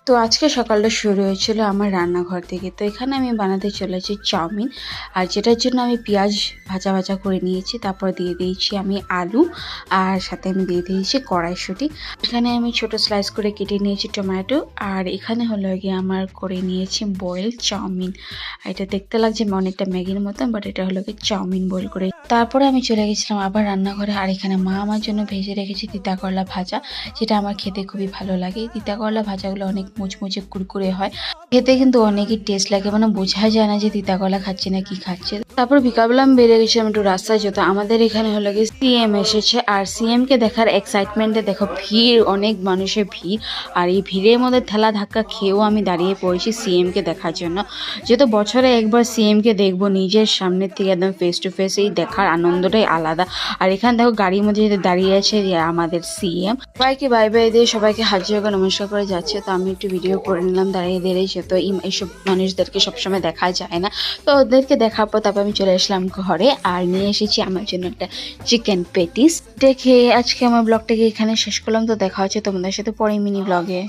তো আজকে সকালটা শুরু হয়েছিল আমার রান্নাঘর থেকে। তো এখানে আমি বানাতে চলেছি চাউমিন, আর যেটার জন্য আমি পেঁয়াজ ভাজা ভাজা করে নিয়েছি। তারপর দিয়ে দিয়েছি আমি আলু, আর সাথে আমি দিয়ে দিয়েছি কড়াইশুঁটি। এখানে আমি ছোট স্লাইস করে কেটে নিয়েছি টমেটো, আর এখানে হলো গিয়ে আমার করে নিয়েছি বয়েল চাউমিন। এটা দেখতে লাগছে অনেকটা ম্যাগির মতন, বাট এটা হলো গিয়ে চাউমিন বয়েল করে। তারপরে আমি চলে গেছিলাম আবার রান্নাঘরে, আর এখানে মা আমার জন্য ভেজে রেখেছি তিতা করলা ভাজা, যেটা আমার খেতে খুবই ভালো লাগে। এই তিতা করলা ভাজাগুলো অনেক মুচমুচে কুরকুরে হয়, খেতে কিন্তু অনেকই টেস্ট লাগে, মানে বোঝা যায় না যে তিতা কলা খাচ্ছে না কি খাচ্ছে। তারপর বিকালবেলা আমি বেরিয়ে গেছিলাম একটু রাস্তায় যেতে। আমাদের এখানে হলো গিয়ে সিএম এসেছে, আর সিএম কে দেখার এক্সাইটমেন্টে দেখো ভিড়, অনেক মানুষের ভিড়। আর এই ভিড়ের মধ্যে ঠেলা ধাক্কা খেয়েও আমি দাঁড়িয়ে পড়েছি সিএম কে দেখার জন্য, যেহেতু বছরে একবার সিএম কে দেখবো নিজের সামনের থেকে একদম ফেস টু ফেস, এই দেখার আনন্দটাই আলাদা। আর এখানে দেখো গাড়ির মধ্যে যেতে দাঁড়িয়ে আছে আমাদের সিএম, সবাইকে বাই বাই দিয়ে সবাইকে হাত জোড় নমস্কার করে যাচ্ছে। তো আমি একটু ভিডিও করে নিলাম দাঁড়িয়ে দাঁড়িয়ে, যেহেতু এইসব মানুষদেরকে সবসময় দেখা যায় না। তো ওদেরকে দেখার পর তারপর আমি চলে আসলাম ঘরে, আর নিয়ে এসেছি আমার জন্য একটা চিকেন পেটিস। দেখে আজকে আমার ব্লগটাকে এখানে শেষ করলাম। তো দেখা হচ্ছে তোমাদের সাথে পরে মিনি ব্লগে।